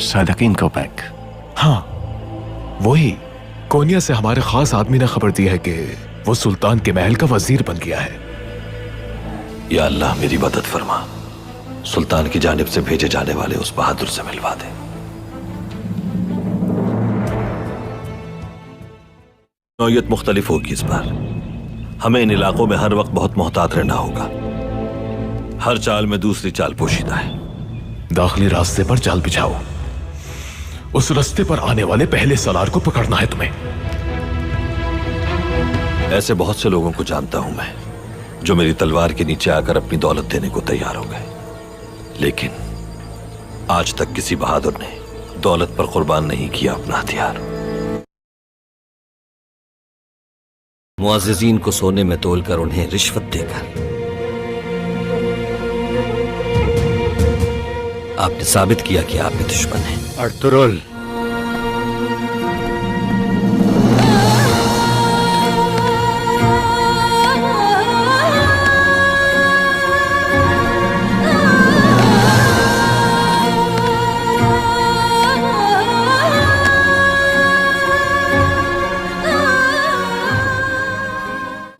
صادقین کو پیک. ہاں وہی کونیا سے ہمارے خاص آدمی نے خبر دی ہے کہ وہ سلطان کے محل کا وزیر بن گیا ہے. یا اللہ میری مدد فرما، سلطان کی جانب سے بھیجے جانے والے اس بہادر سے ملوا دے. نوعیت مختلف ہوگی اس بار. ہمیں ان علاقوں میں ہر وقت بہت محتاط رہنا ہوگا. ہر چال میں دوسری چال پوشیدہ ہے. داخلی راستے پر جال بچھاؤ. اس راستے پر آنے والے پہلے سالار کو پکڑنا ہے تمہیں. ایسے بہت سے لوگوں کو جانتا ہوں میں جو میری تلوار کے نیچے آ کر اپنی دولت دینے کو تیار ہو گئے، لیکن آج تک کسی بہادر نے دولت پر قربان نہیں کیا اپنا ہتھیار. معززین کو سونے میں تول کر انہیں رشوت دے کر آپ نے ثابت کیا کہ آپ میں دشمن ہیں. ارطغرل،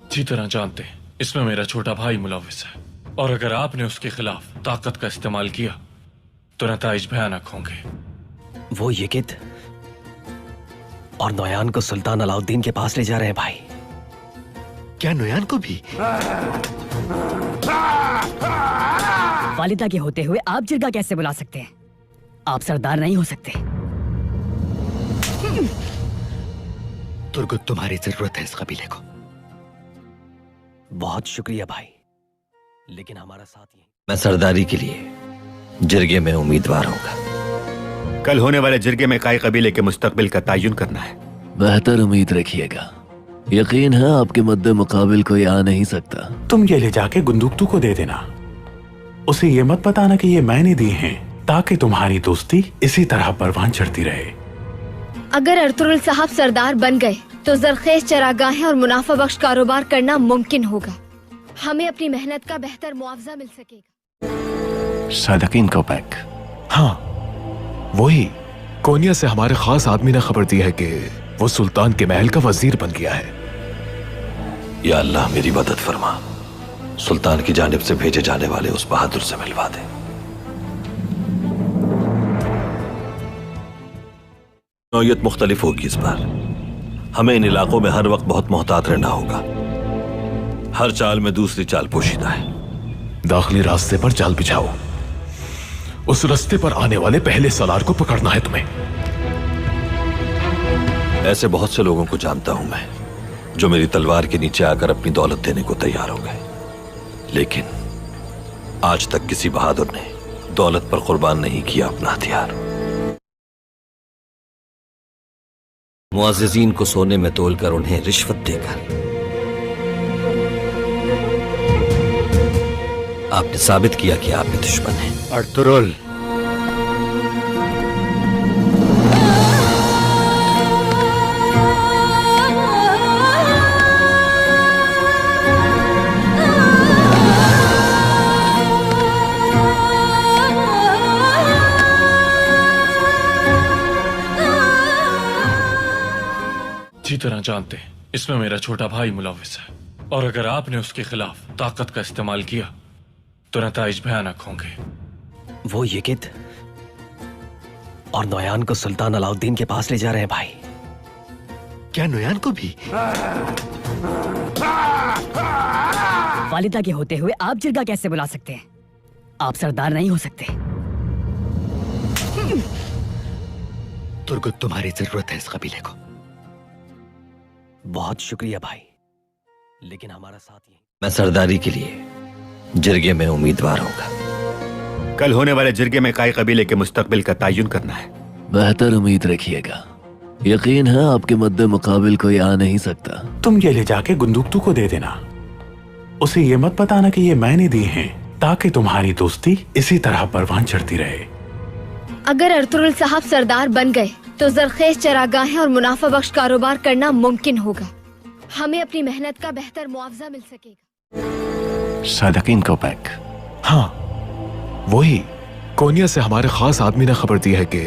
اچھی طرح جانتے ہیں اس میں میرا چھوٹا بھائی ملوث ہے، اور اگر آپ نے اس کے خلاف طاقت کا استعمال کیا تو نتائج بھیانک ہوں گے. وہ یکت اور نویان کو سلطان علاؤدین کے پاس لے جا رہے ہیں بھائی. کیا نویان کو بھی؟ والدہ کے ہوتے ہوئے آپ جرگہ کیسے بلا سکتے ہیں؟ آپ سردار نہیں ہو سکتے. ترگت تمہاری ضرورت ہے اس قبیلے کو. بہت شکریہ بھائی، لیکن ہمارا ساتھ یہیں. میں سرداری کے لیے جرگے میں امیدوار ہوں گا. کل ہونے والے جرگے میں کائی قبیلے کے مستقبل کا تعین کرنا ہے. بہتر امید رکھیے گا. یقین ہے آپ کے مد مقابل کوئی آ نہیں سکتا. تم یہ لے جا کے گندوکتو کو دے دینا. اسے یہ مت بتانا کہ یہ میں نے دی ہیں، تاکہ تمہاری دوستی اسی طرح پروان چڑھتی رہے. اگر ارطغرل صاحب سردار بن گئے تو زرخیز چراگاہیں اور منافع بخش کاروبار کرنا ممکن ہوگا. ہمیں اپنی محنت کا بہتر معاوضہ مل سکے گا. صادقین کو پیک. ہاں وہی کونیا سے ہمارے خاص آدمی نے خبر دی ہے کہ وہ سلطان کے محل کا وزیر بن گیا ہے. یا اللہ میری مدد فرما، سلطان کی جانب سے بھیجے جانے والے اس بہادر سے ملوا دے. نوعیت مختلف ہوگی اس بار. ہمیں ان علاقوں میں ہر وقت بہت محتاط رہنا ہوگا. ہر چال میں دوسری چال پوشیدہ ہے. داخلی راستے پر جال بچھاؤ. اس راستے پر آنے والے پہلے سالار کو پکڑنا ہے تمہیں. ایسے بہت سے لوگوں کو جانتا ہوں میں جو میری تلوار کے نیچے آ کر اپنی دولت دینے کو تیار ہو گئے، لیکن آج تک کسی بہادر نے دولت پر قربان نہیں کیا اپنا ہتھیار. معززین کو سونے میں تول کر انہیں رشوت دے کر آپ نے ثابت کیا کہ آپ میں دشمن ہیں. ارطغرل، اچھی طرح جانتے ہیں اس میں میرا چھوٹا بھائی ملوث ہے، اور اگر آپ نے اس کے خلاف طاقت کا استعمال کیا تو نتائج بھیانک ہوں گے. وہ یکت اور نویان کو سلطان علاؤدین کے پاس لے جا رہے ہیں بھائی. کیا نویان کو بھی؟ والدہ کے ہوتے ہوئے آپ جرگہ کیسے بلا سکتے ہیں؟ آپ سردار نہیں ہو سکتے. ترگت تمہاری ضرورت ہے اس قبیلے کو. بہت شکریہ بھائی، لیکن ہمارا ساتھ یہیں. میں سرداری کے لیے جرگے میں امیدوار ہوں گا. کل ہونے والے جرگے میں کائی قبیلے کے مستقبل کا تعین کرنا ہے. بہتر امید رکھیے گا. یقین ہے آپ کے مد مقابل کوئی آ نہیں سکتا. تم یہ لے جا کے گندوکتو کو دے دینا. اسے یہ مت بتانا کہ یہ میں نے دی ہیں، تاکہ تمہاری دوستی اسی طرح پروان چڑھتی رہے. اگر ارطغرل صاحب سردار بن گئے تو زرخیز چراگاہیں اور منافع بخش کاروبار کرنا ممکن ہوگا. ہمیں اپنی محنت کا بہتر معاوضہ مل سکے گا. صادقین کو پیک. ہاں وہی کونیا سے ہمارے خاص آدمی نے خبر دی ہے کہ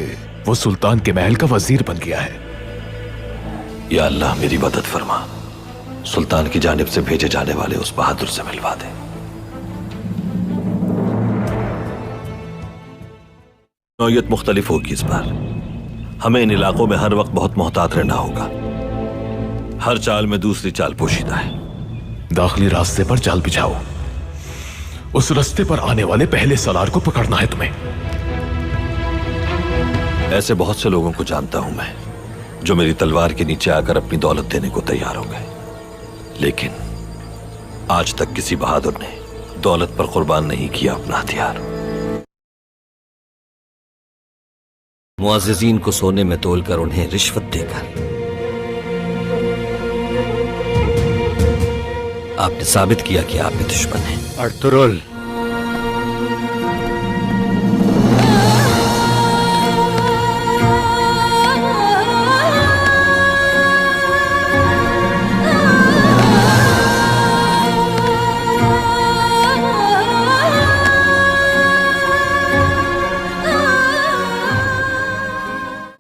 वो सुल्तान के महल का वजीर बन गया है। या अल्लाह मेरी मदद फरमा, सुल्तान की जानिब से भेजे जाने वाले उस बहादुर से मिलवा दे। नौयत मुख्तलिफ होगी इस बार। हमें इन इलाकों में हर वक्त बहुत मोहतात रहना होगा। हर चाल में दूसरी चाल पोशीदा है। दाखिली रास्ते पर जाल बिछाओ। उस रास्ते पर आने वाले पहले सलार को पकड़ना है तुम्हें। ऐसे बहुत से लोगों को जानता हूं मैं, जो मेरी तलवार के नीचे आकर अपनी दौलत देने को तैयार हो गए, लेकिन आज तक किसी बहादुर ने दौलत पर कुर्बान नहीं किया अपना हथियार। मुअज़्ज़िज़ीन को सोने में तोलकर उन्हें रिश्वत देकर आपने साबित किया कि आप में दुश्मन हैं। अर्तुरुल,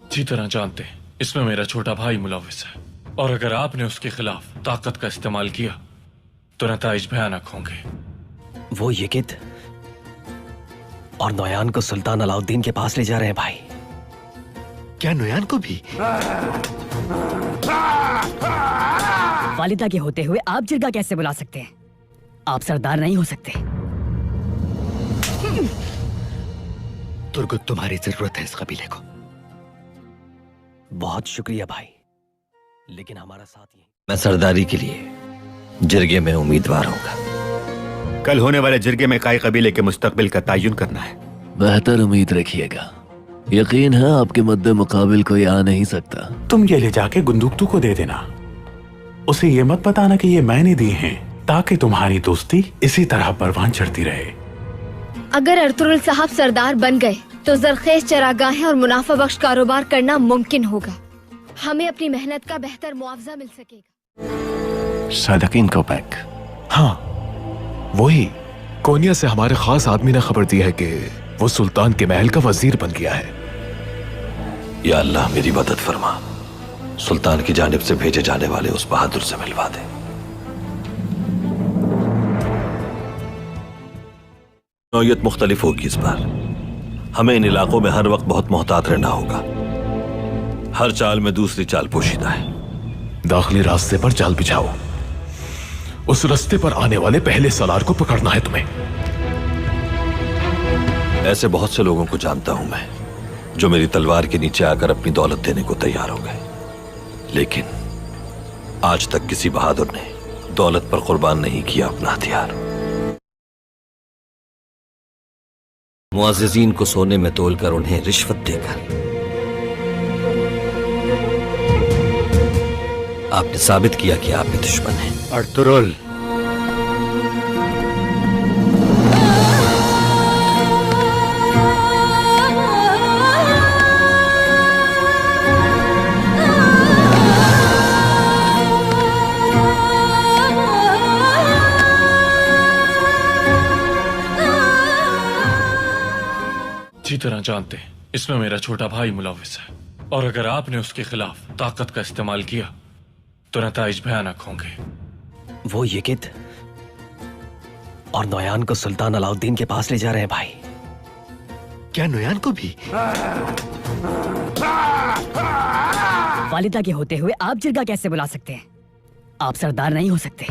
अच्छी तरह जानते हैं इसमें मेरा छोटा भाई मुलव्विस है, और अगर आपने उसके खिलाफ ताकत का इस्तेमाल किया तो नताइज भयानक होंगे। वो यकित और नोयान को सुल्तान अलाउद्दीन के पास ले जा रहे हैं भाई। क्या नोयान को भी? वालिदा के होते हुए आप जिरगा कैसे बुला सकते हैं? आप सरदार नहीं हो सकते। तुर्गुत, तुम्हारी जरूरत है इस कबीले को। बहुत शुक्रिया भाई, लेकिन हमारा साथ यही। मैं सरदारी के लिए जिरगे में उम्मीदवार होगा। कल होने वाले जिरगे में काई कबीले के मुस्तकबिल का तयन करना है। बेहतर उम्मीद रखिएगा। यकीन है आपके मद्दे मुकाबिल कोई आ नहीं सकता। तुम ये ले जाके गुंदुक्तू को दे देना। उसे ये मत बताना कि ये मैंने दी हैं, ताकि तुम्हारी दोस्ती इसी तरह परवान चढ़ती रहे। अगर अर्तुरुल साहब सरदार बन गए तो जरखेज चरागाहें और मुनाफा बख्श कारोबार करना मुमकिन होगा। हमें अपनी मेहनत का बेहतर मुआवजा मिल सकेगा। सादकीन को पैक। हाँ, वही। कोनिया से हमारे खास आदमी ने खबर दी है कि वो सुल्तान के महल का वजीर बन गया है। या अल्लाह मेरी मदद फरमा, सुल्तान की जानिब से भेजे जाने वाले उस बहादुर से मिलवा दे। नौयत मुख्तलिफ होगी इस बार। हमें इन इलाकों में हर वक्त बहुत मोहतात रहना होगा। हर चाल में दूसरी चाल पोशीदा है। दाखिली रास्ते पर जाल बिछाओ। उस रास्ते पर आने वाले पहले सलार को पकड़ना है तुम्हें। ऐसे बहुत से लोगों को जानता हूं मैं, जो मेरी तलवार के नीचे आकर अपनी दौलत देने को तैयार हो गए, लेकिन आज तक किसी बहादुर ने दौलत पर कुर्बान नहीं किया अपना हथियार। मुअज़्ज़िज़ीन को सोने में तोलकर उन्हें रिश्वत देकर आपने साबित किया कि आप में दुश्मन हैं। अर्तुरुल, अच्छी तरह जानते हैं इसमें मेरा छोटा भाई मुलव्विस है, और अगर आपने उसके खिलाफ ताकत का इस्तेमाल किया तो नताइज भयानक होंगे। वो यकित और नोयान को सुल्तान अलाउद्दीन के पास ले जा रहे हैं भाई। क्या नोयान को भी? वालिदा के होते हुए आप जिरगा कैसे बुला सकते हैं? आप सरदार नहीं हो सकते।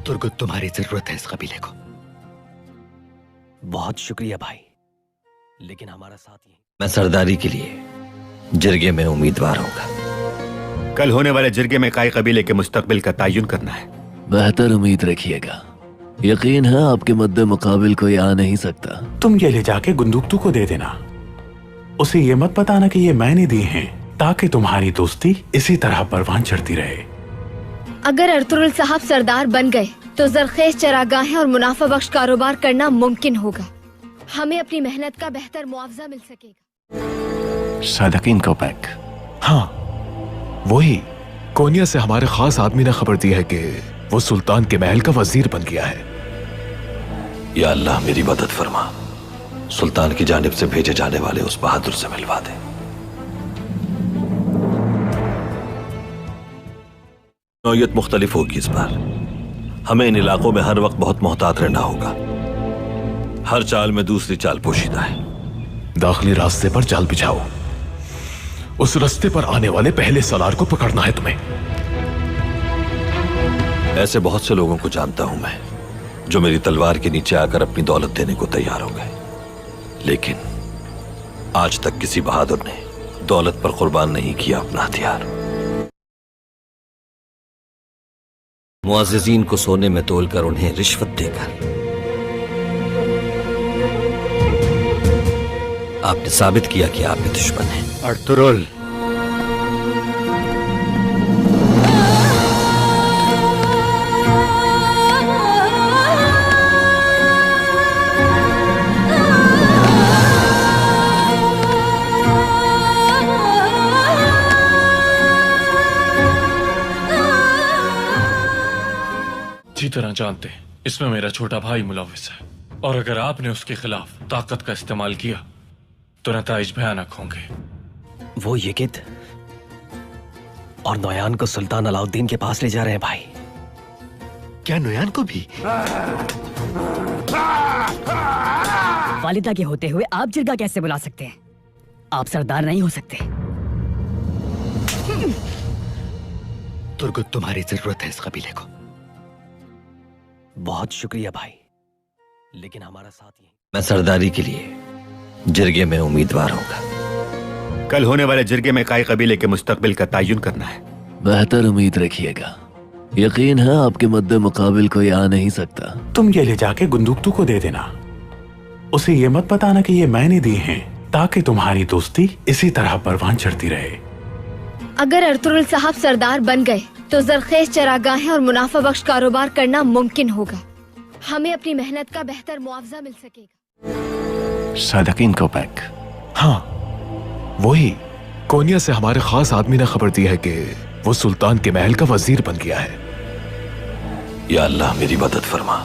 तुर्गुत, तुम्हारी जरूरत है इस कबीले को। बहुत शुक्रिया भाई, लेकिन हमारा साथ यही। मैं सरदारी के लिए जिरगे में उम्मीदवार होगा। कल होने वाले जिरगे में काई कबीले के मुस्तकबिल का तयन करना है। बेहतर उम्मीद रखिएगा। यकीन है आपके मद्दे मुकाबिल कोई आ नहीं सकता। तुम ये ले जाके गुंदुक्तू को दे देना। उसे ये मत बताना कि ये मैंने दी हैं, ताकि तुम्हारी दोस्ती इसी तरह परवान चढ़ती रहे। अगर अर्तुरुल साहब सरदार बन गए तो जरखेज चरागाहें और मुनाफा बख्श कारोबार करना मुमकिन होगा। हमें अपनी मेहनत का बेहतर मुआवजा मिल सकेगा। सादकीन को पैक। हाँ, वही। कोनिया से हमारे खास आदमी ने खबर दी है कि वो सुल्तान के महल का वजीर बन गया है। या अल्लाह मेरी मदद फरमा, सुल्तान की जानिब से भेजे जाने वाले उस बहादुर से मिलवा दे। नौयत मुख्तलिफ होगी इस बार। हमें इन इलाकों में हर वक्त बहुत मोहतात रहना होगा। हर चाल में दूसरी चाल पोशीदा है। दाखिली रास्ते पर जाल बिछाओ। उस रास्ते पर आने वाले पहले सलार को पकड़ना है तुम्हें। ऐसे बहुत से लोगों को जानता हूं मैं, जो मेरी तलवार के नीचे आकर अपनी दौलत देने को तैयार हो गए, लेकिन आज तक किसी बहादुर ने दौलत पर कुर्बान नहीं किया अपना हथियार। मुअज़्ज़िज़ीन को सोने में तोलकर उन्हें रिश्वत देकर आपने साबित किया कि आप में दुश्मन हैं। अर्तुरुल, अच्छी तरह जानते हैं इसमें मेरा छोटा भाई मुलव्विस है, और अगर आपने उसके खिलाफ ताकत का इस्तेमाल किया तो नताइज भयानक होंगे। वो यकित और नोयान को सुल्तान अलाउद्दीन के पास ले जा रहे हैं भाई। क्या नोयान को भी? वालिदा के होते हुए आप जिरगा कैसे बुला सकते हैं? आप सरदार नहीं हो सकते। तुर्गुत, तुम्हारी जरूरत है इस कबीले को। बहुत शुक्रिया भाई, लेकिन हमारा साथ यही। मैं सरदारी के लिए जिरगे में उम्मीदवार होगा। कल होने वाले जिरगे में काई कबीले के मुस्तकबिल का तयन करना है। बेहतर उम्मीद रखिएगा। यकीन है आपके मद्दे मुकाबिल कोई आ नहीं सकता। तुम ये ले जाके गुंदुकतू को दे देना। उसे ये मत बताना कि ये मैंने दी हैं, ताकि तुम्हारी दोस्ती इसी तरह परवान चढ़ती रहे। अगर अर्तुरुल साहब सरदार बन गए तो जरखेज चरागाहें और मुनाफा बख्श कारोबार करना मुमकिन होगा। हमें अपनी मेहनत का बेहतर मुआवजा मिल सकेगा। सादकीन को पैक। हाँ, वही कोनिया से हमारे खास आदमी ने खबर दी है कि वो सुल्तान के महल का वजीर बन गया है। या अल्लाह मेरी मदद फरमा।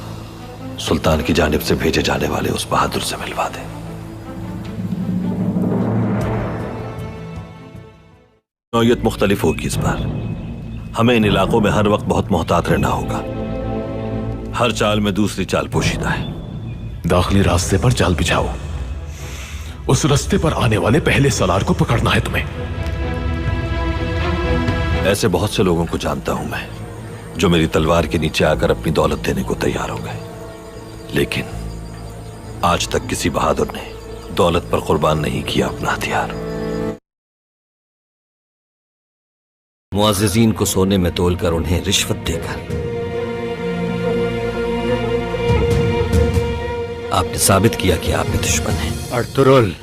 सुल्तान की जानिब से भेजे जाने वाले उस बहादुर से मिलवा दे। नौयत मुख्तलिफ होगी इस बार। हमें इन इलाकों में हर वक्त बहुत मोहतात रहना होगा। हर चाल में दूसरी चाल पोशीदा है। दाखिली रास्ते पर जाल बिछाओ। उस रास्ते पर आने वाले पहले सलार को पकड़ना है तुम्हें। ऐसे बहुत से लोगों को जानता हूं मैं, जो मेरी तलवार के नीचे आकर अपनी दौलत देने को तैयार हो गए, लेकिन आज तक किसी बहादुर ने दौलत पर कुर्बान नहीं किया अपना हथियार। मुअज़्ज़िज़ीन को सोने में तोलकर उन्हें रिश्वत देकर आपने साबित किया कि आप में दुश्मन हैं। अर्तुरुल,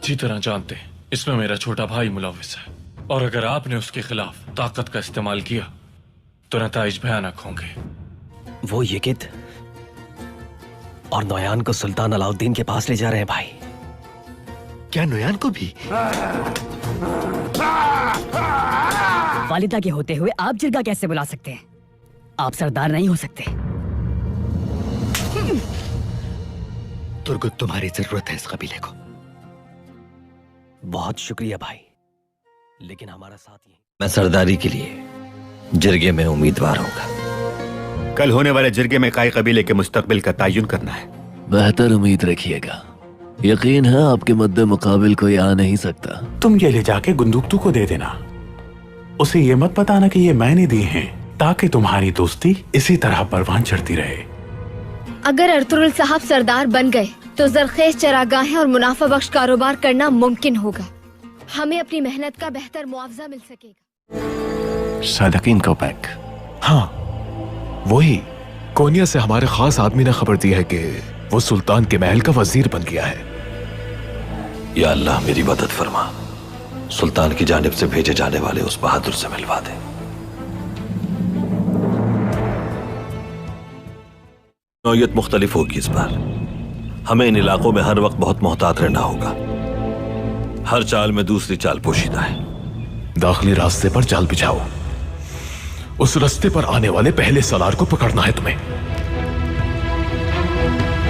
अच्छी तरह जानते हैं इसमें मेरा छोटा भाई मुलव्विस है, और अगर आपने उसके खिलाफ ताकत का इस्तेमाल किया तो नताइज भयानक होंगे। वो यकित और नोयान को सुल्तान अलाउद्दीन के पास ले जा रहे हैं भाई। क्या नोयान को भी? वालिदा के होते हुए आप जिरगा कैसे बुला सकते हैं? आप सरदार नहीं हो सकते। तुर्गुत, तुम्हारी जरूरत है इस कबीले को। बहुत शुक्रिया भाई, लेकिन हमारा साथ यही। मैं सरदारी के लिए जिरगे में उम्मीदवार होगा। कल होने वाले जिरगे में काई कबीले के मुस्तकबिल का तयन करना है। बेहतर उम्मीद रखिएगा। यकीन है आपके मद्दे मुकाबिल कोई आ नहीं सकता। तुम ये ले जाके गुंदुकतू को दे देना। उसे ये मत बताना कि ये मैंने दी हैं, ताकि तुम्हारी दोस्ती इसी तरह परवान चढ़ती रहे। अगर अर्तुरुल साहब सरदार बन गए तो जरखेज चरागाहें और मुनाफा बख्श कारोबार करना मुमकिन होगा। हमें अपनी मेहनत का बेहतर मुआवजा मिल सकेगा। सादकीन को पैक। हाँ, वही कोनिया से हमारे खास आदमी ने खबर दी है कि वो सुल्तान के महल का वजीर बन गया है। या अल्लाह मेरी मदद फरमा। सुल्तान की जानिब से भेजे जाने वाले उस बहादुर से मिलवा दे। नौयत मुख्तलिफ होगी इस बार। हमें इन इलाकों में हर वक्त बहुत मोहतात रहना होगा। हर चाल में दूसरी चाल पोशीदा है। दाखिली रास्ते पर जाल बिछाओ। उस रास्ते पर आने वाले पहले सलार को पकड़ना है तुम्हें।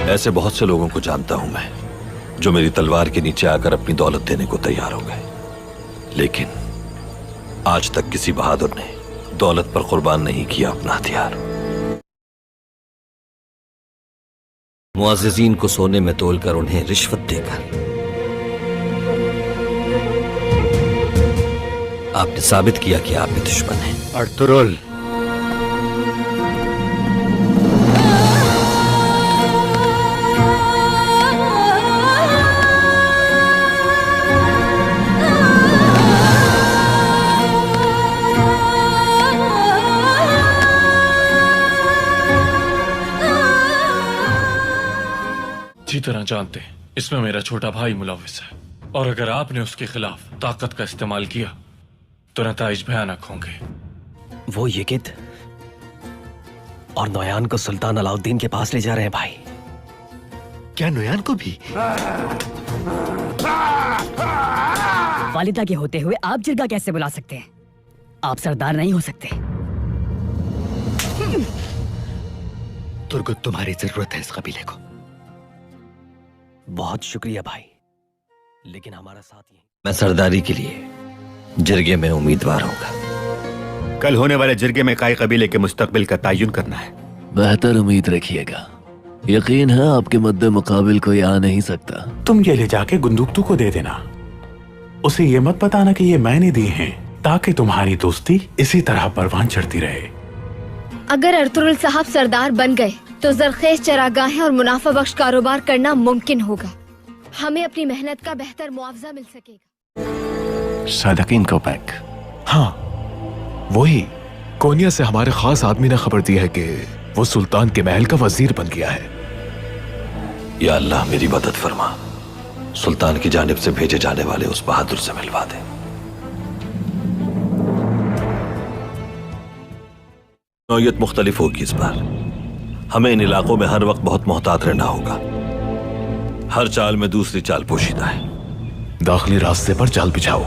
ऐसे बहुत से लोगों को जानता हूं मैं, जो मेरी तलवार के नीचे आकर अपनी दौलत देने को तैयार हो गए, लेकिन आज तक किसी बहादुर ने दौलत पर कुर्बान नहीं किया अपना हथियार। मुअज़्ज़िज़ीन को सोने में तोलकर उन्हें रिश्वत देकर आपने साबित किया कि आप भी दुश्मन हैं। अर्तुरुल, अच्छी तरह जानते हैं इसमें मेरा छोटा भाई मुलव्विस है, और अगर आपने उसके खिलाफ ताकत का इस्तेमाल किया तो नताइज भयानक होंगे। वो यकित और नोयान को सुल्तान अलाउद्दीन के पास ले जा रहे हैं भाई। क्या नोयान को भी? वालिदा के होते हुए आप जिरगा कैसे बुला सकते हैं? आप सरदार नहीं हो सकते। तुर्गुत, तुम्हारी जरूरत है इस कबीले को। बहुत शुक्रिया भाई, लेकिन हमारा साथ यही। मैं सरदारी के लिए जिरगे में उम्मीदवार होगा। कल होने वाले जिरगे में काई कबीले के मुस्तकबिल का तयन करना है। बेहतर उम्मीद रखिएगा। यकीन है आपके मद्दे मुकाबिल कोई आ नहीं सकता। तुम ये ले जाके गुंदुक्तू को दे देना। उसे ये मत बताना कि ये मैंने दी हैं, ताकि तुम्हारी दोस्ती इसी तरह परवान चढ़ती रहे। अगर अर्तुरुल साहब सरदार बन गए तो जरखेज चरागाहें और मुनाफा बख्श कारोबार करना मुमकिन होगा। हमें अपनी मेहनत का बेहतर मुआवजा मिल सकेगा। सादकीन को पैक। हाँ, वही कोनिया से हमारे खास आदमी ने खबर दी है कि वो सुल्तान के महल का वजीर बन गया है। या अल्लाह मेरी मदद फरमा, सुल्तान की जानिब से भेजे जाने वाले उस बहादुर से मिलवा दे। नौयत मुख्तलिफ होगी इस बार। हमें इन इलाकों में हर वक्त बहुत मोहतात रहना होगा। हर चाल में दूसरी चाल पोशीदा है। दाखिली रास्ते पर जाल बिछाओ।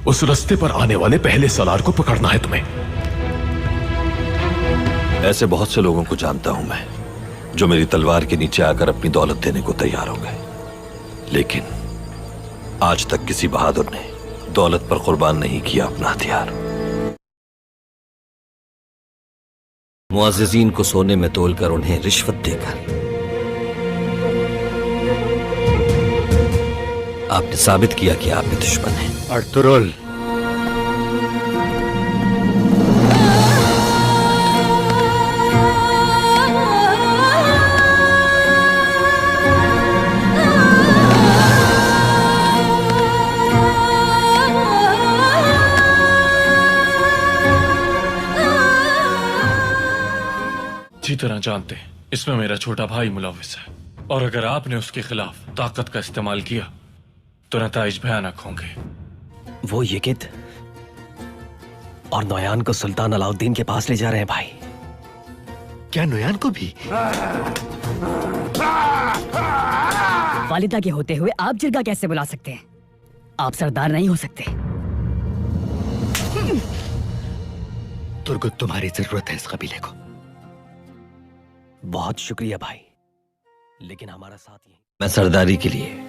उस रास्ते पर आने वाले पहले सलार को पकड़ना है तुम्हें। ऐसे बहुत से लोगों को जानता हूं मैं, जो मेरी तलवार के नीचे आकर अपनी दौलत देने को तैयार हो गए, लेकिन आज तक किसी बहादुर ने दौलत पर कुर्बान नहीं किया अपना हथियार। मुअज़्ज़िज़ीन को सोने में तोलकर उन्हें रिश्वत देकर आपने साबित किया कि आप भी दुश्मन हैं। अर्तुरुल, अच्छी तरह जानते हैं इसमें मेरा छोटा भाई मुलव्विस है, और अगर आपने उसके खिलाफ ताकत का इस्तेमाल किया तो नताइज भयानक होंगे। वो यकित और नोयान को सुल्तान अलाउद्दीन के पास ले जा रहे हैं भाई। क्या नोयान को भी? वालिदा के होते हुए आप जिरगा कैसे बुला सकते हैं? आप सरदार नहीं हो सकते। तुर्गुत, तुम्हारी जरूरत है इस कबीले को। बहुत शुक्रिया भाई, लेकिन हमारा साथ यही। मैं सरदारी के लिए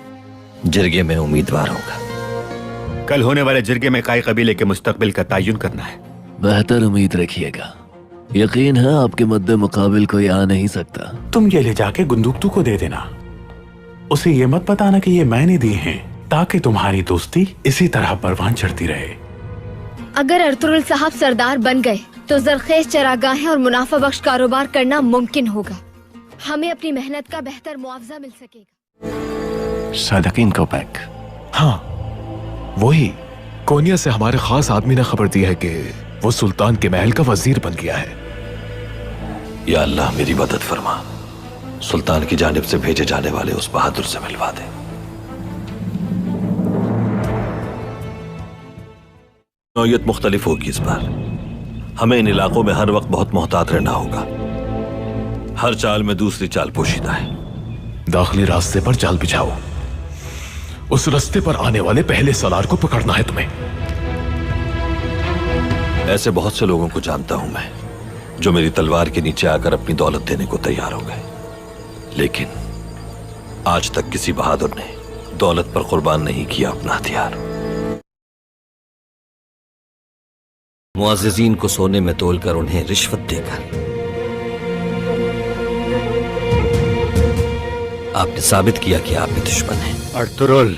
जिरगे में उम्मीदवार होगा। कल होने वाले जिरगे में काई कबीले के मुस्तकबिल का तयन करना है। बेहतर उम्मीद रखिएगा। यकीन है आपके मद्दे मुकाबिल कोई आ नहीं सकता। तुम ये ले जाके गुंदुक्तू को दे देना। उसे ये मत बताना कि ये मैंने दी हैं, ताकि तुम्हारी दोस्ती इसी तरह परवान चढ़ती रहे। अगर अर्तुरुल साहब सरदार बन गए तो जरखेज चरागाहें और मुनाफा बख्श कारोबार करना मुमकिन होगा। हमें अपनी मेहनत का बेहतर मुआवजा मिल सकेगा। सादकीन को पैक। हाँ, वही कोनिया से हमारे खास आदमी ने खबर दी है कि वो सुल्तान के महल का वजीर बन गया है। या अल्लाह मेरी मदद फरमा, सुल्तान की जानिब से भेजे जाने वाले उस बहादुर से मिलवा दे। नौयत मुख्तलिफ होगी इस बार। हमें इन इलाकों में हर वक्त बहुत मोहतात रहना होगा। हर चाल में दूसरी चाल पोशीदा है। दाखिली रास्ते पर जाल बिछाओ। उस रास्ते पर आने वाले पहले सलार को पकड़ना है तुम्हें। ऐसे बहुत से लोगों को जानता हूं मैं, जो मेरी तलवार के नीचे आकर अपनी दौलत देने को तैयार हो गए, लेकिन आज तक किसी बहादुर ने दौलत पर कुर्बान नहीं किया अपना हथियार। मुअज़्ज़िज़ीन को सोने में तोलकर उन्हें रिश्वत देकर आपने साबित किया कि आप में दुश्मन हैं। अर्तुरुल,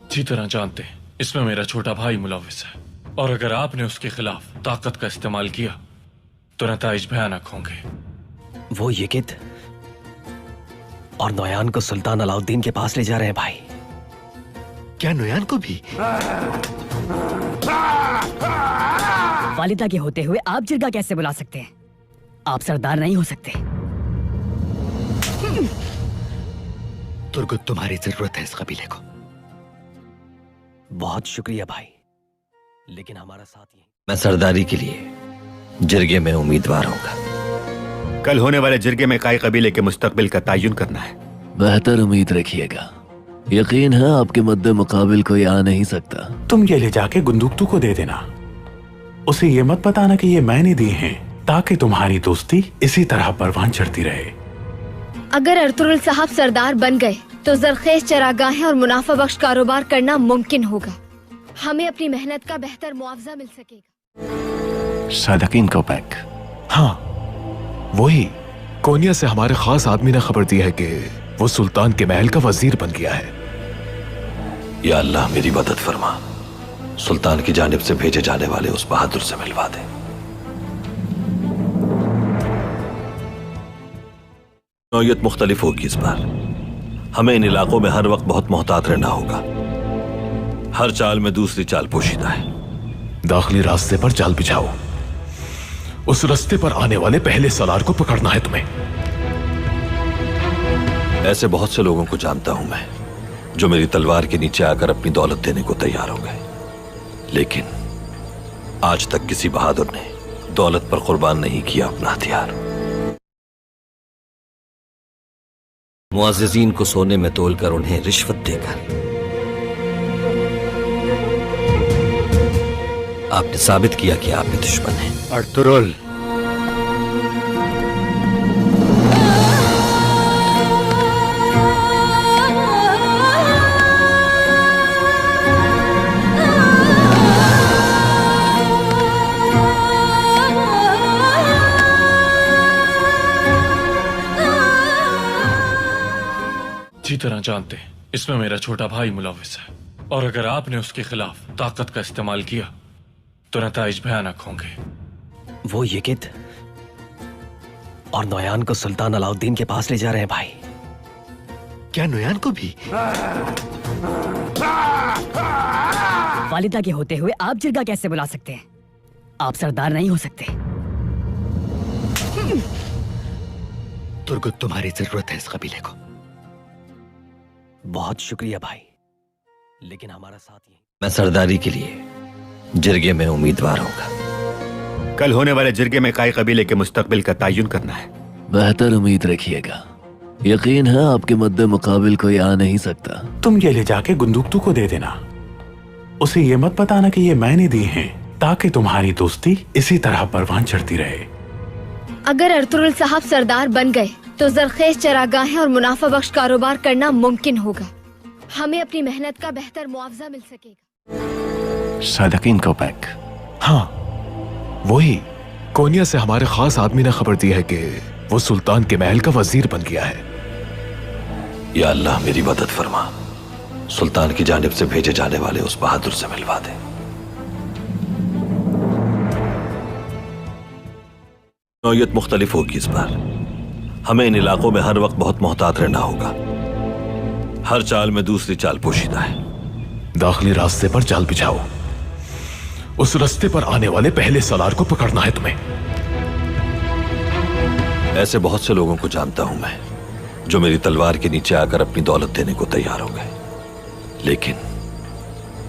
अच्छी तरह जानते हैं इसमें मेरा छोटा भाई मुलविस है, और अगर आपने उसके खिलाफ ताकत का इस्तेमाल किया तो नताइज भयानक होंगे। वो यकित और नोयान को सुल्तान अलाउद्दीन के पास ले जा रहे हैं भाई। क्या नोयान को भी? वालिदा के होते हुए आप जिरगा कैसे बुला सकते हैं? आप सरदार नहीं हो सकते। तुर्गुत, तुम्हारी जरूरत है इस कबीले को। बहुत शुक्रिया भाई, लेकिन हमारा साथ यही। मैं सरदारी के लिए जिरगे में उम्मीदवार होगा। कल होने वाले जिरगे में काई कबीले के मुस्तकबिल का तयन करना है। बेहतर उम्मीद रखिएगा। यकीन है आपके मद्दे मुकाबिल कोई आ नहीं सकता। तुम ये ले जाके गुंदुक्तू को दे देना। उसे ये मत बताना कि ये मैंने दिए हैं, ताकि तुम्हारी दोस्ती इसी तरह परवान चढ़ती रहे। अगर अर्तुरुल साहब सरदार बन गए तो जरखेज चरागाहें और मुनाफा बख्श कारोबार करना मुमकिन होगा। हमें अपनी मेहनत का बेहतर मुआवजा मिल सकेगा। सादकीन को पैक। हाँ, वही कोनिया से हमारे खास आदमी ने खबर दी है कि वो सुल्तान के महल का वजीर बन गया है। या अल्लाह मेरी मदद फरमा, सुल्तान की जानिब से भेजे जाने वाले उस बहादुर से मिलवा दे। नौयत मुख्तलिफ होगी इस बार। हमें इन इलाकों में हर वक्त बहुत मोहतात रहना होगा। हर चाल में दूसरी चाल पोशीदा है। दाखिली रास्ते पर जाल बिछाओ। उस रास्ते पर आने वाले पहले सलार को पकड़ना है तुम्हें। ऐसे बहुत से लोगों को जानता हूं मैं, जो मेरी तलवार के नीचे आकर अपनी दौलत देने को तैयार हो गए, लेकिन आज तक किसी बहादुर ने दौलत पर कुर्बान नहीं किया अपना हथियार। मुअज़्ज़िज़ीन को सोने में तोलकर उन्हें रिश्वत देकर आपने साबित किया कि आप में दुश्मन हैं। अर्तुरुल, अच्छी तरह जानते हैं इसमें मेरा छोटा भाई मुलविस है, और अगर आपने उसके खिलाफ ताकत का इस्तेमाल किया तो नताइज भयानक होंगे। वो यकित और नोयान को सुल्तान अलाउद्दीन के पास ले जा रहे हैं भाई। क्या नोयान को भी? वालिदा के होते हुए आप जिरगा कैसे बुला सकते हैं? आप सरदार नहीं हो सकते। तुर्गुत, तुम्हारी जरूरत है इस कबीले को। बहुत शुक्रिया भाई, लेकिन हमारा साथ यही। मैं सरदारी के लिए जिरगे में उम्मीदवार होगा। कल होने वाले जिरगे में काई कबीले के मुस्तकबिल का तयन करना है। बेहतर उम्मीद रखिएगा। यकीन है आपके मद्दे मुकाबिल कोई आ नहीं सकता। तुम ये ले जाके गुंदुक्तू को दे देना। उसे ये मत बताना कि ये मैंने दिए हैं, ताकि तुम्हारी दोस्ती इसी तरह परवान चढ़ती रहे। अगर अर्तुरुल साहब सरदार बन गए तो जरखेज चरागाहें और मुनाफा बख्श कारोबार करना मुमकिन होगा। हमें अपनी मेहनत का बेहतर मुआवजा मिल सकेगा। सादकीन को पैक। हाँ, वही कोनिया से हमारे खास आदमी ने खबर दी है कि वो सुल्तान के महल का वजीर बन गया है। या अल्लाह मेरी मदद फरमा, सुल्तान की जानिब से भेजे जाने वाले उस बहादुर से मिलवा दे। नौयत मुख्तलिफ होगी इस बार। हमें इन इलाकों में हर वक्त बहुत मोहतात रहना होगा। हर चाल में दूसरी चाल पोशीदा है। दाखिली रास्ते पर जाल बिछाओ। उस रास्ते पर आने वाले पहले सलार को पकड़ना है तुम्हें। ऐसे बहुत से लोगों को जानता हूं मैं जो मेरी तलवार के नीचे आकर अपनी दौलत देने को तैयार हो गए, लेकिन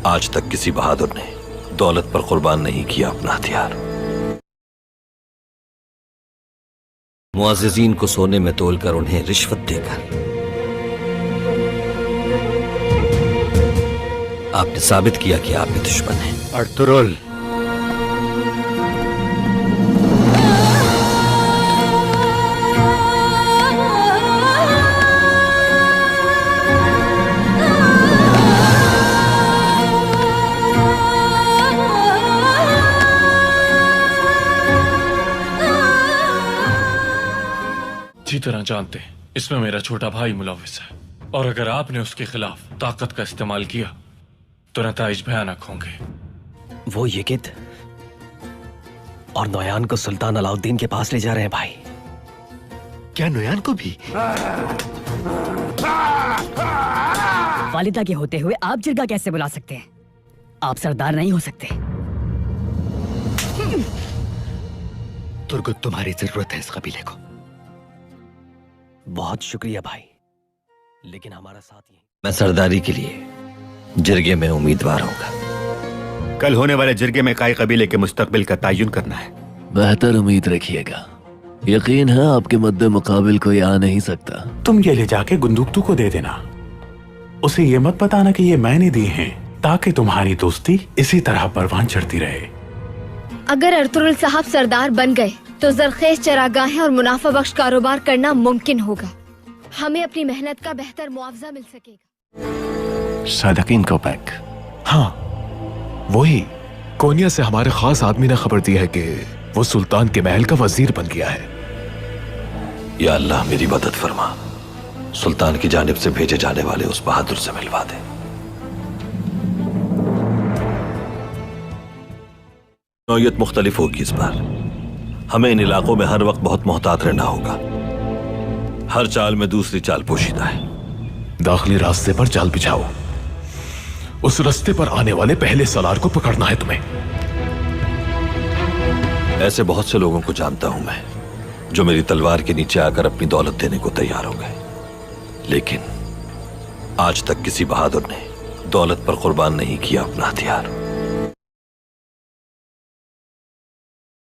आज तक किसी बहादुर ने दौलत पर कुर्बान नहीं किया अपना हथियार। मुअज़्ज़िज़ीन को सोने में तोलकर उन्हें रिश्वत देकर आपने साबित किया कि आप में दुश्मन हैं। अर्तुरुल, अच्छी तरह जानते हैं इसमें मेरा छोटा भाई मुलव्विस है, और अगर आपने उसके खिलाफ ताकत का इस्तेमाल किया तो नताइज भयानक होंगे। वो यकित और नोयान को सुल्तान अलाउद्दीन के पास ले जा रहे हैं भाई। क्या नोयान को भी? वालिदा के होते हुए आप जिरगा कैसे बुला सकते हैं? आप सरदार नहीं हो सकते। तुर्गुत, तुम्हारी जरूरत है इस कबीले को। बहुत शुक्रिया भाई, लेकिन हमारा साथ यही। मैं सरदारी के लिए जिरगे में उम्मीदवार होगा। कल होने वाले जिरगे में काई कबीले के मुस्तकबिल का तयन करना है। बेहतर उम्मीद रखिएगा। यकीन है आपके मद्दे मुकाबिल कोई आ नहीं सकता। तुम ये ले जाके गुंदुकतू को दे देना। उसे ये मत बताना कि ये मैंने दी हैं, ताकि तुम्हारी दोस्ती इसी तरह परवान चढ़ती रहे। अगर अर्तुरुल साहब सरदार बन गए तो जरखेज चरागाहें और मुनाफा बख्श कारोबार करना मुमकिन होगा। हमें अपनी मेहनत का बेहतर मुआवजा मिल सकेगा। सादकीन को पैक। हाँ, वही कोनिया से हमारे खास आदमी ने खबर दी है कि वो सुल्तान के महल का वजीर बन गया है। या अल्लाह मेरी मदद फरमा, सुल्तान की जानिब से भेजे जाने वाले उस बहादुर से मिलवा दे। नौयत मुख्तलिफ होगी इस बार। हमें इन इलाकों में हर वक्त बहुत मोहतात रहना होगा। हर चाल में दूसरी चाल पोशीदा है। दाखिली रास्ते पर जाल बिछाओ। उस रास्ते पर आने वाले पहले सलार को पकड़ना है तुम्हें। ऐसे बहुत से लोगों को जानता हूं मैं जो मेरी तलवार के नीचे आकर अपनी दौलत देने को तैयार हो गए, लेकिन आज तक किसी बहादुर ने दौलत पर कुर्बान नहीं किया अपना हथियार।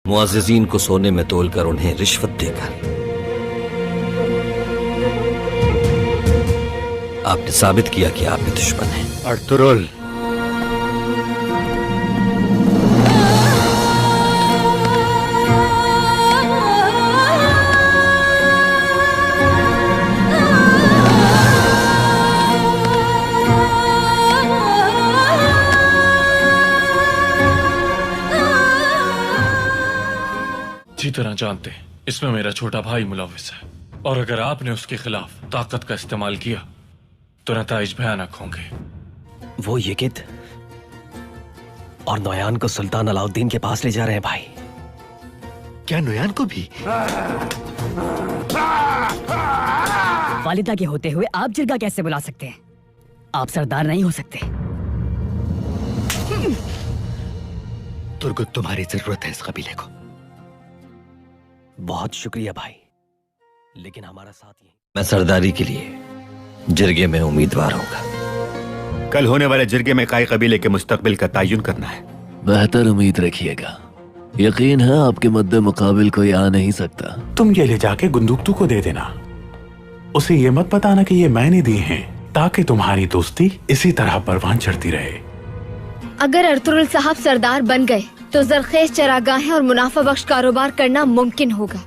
मुअज़्ज़िज़ीन को सोने में तोलकर उन्हें रिश्वत देकर आपने साबित किया कि आप में दुश्मन हैं। अर्तुरुल, अच्छी तरह जानते हैं इसमें मेरा छोटा भाई मुलव्विस है, और अगर आपने उसके खिलाफ ताकत का इस्तेमाल किया तो नताइज भयानक होंगे। वो यकित और नोयान को सुल्तान अलाउद्दीन के पास ले जा रहे हैं भाई। क्या नोयान को भी? वालिदा के होते हुए आप जिरगा कैसे बुला सकते हैं? आप सरदार नहीं हो सकते। तुर्गुत, तुम्हारी जरूरत है इस कबीले को। बहुत शुक्रिया भाई, लेकिन हमारा साथ यही। मैं सरदारी के लिए जिरगे में उम्मीदवार होगा। कल होने वाले जिरगे में काई कबीले के मुस्तकबिल का तयन करना है। बेहतर उम्मीद रखिएगा। यकीन है आपके मद्दे मुकाबिल कोई आ नहीं सकता। तुम ये ले जाके गुंदुकतू को दे देना। उसे ये मत बताना कि ये मैंने दी हैं, ताकि तुम्हारी दोस्ती इसी तरह परवान चढ़ती रहे। अगर अर्तुरुल साहब सरदार बन गए तो जरखेज चरागाहें और मुनाफा बख्श कारोबार करना मुमकिन होगा।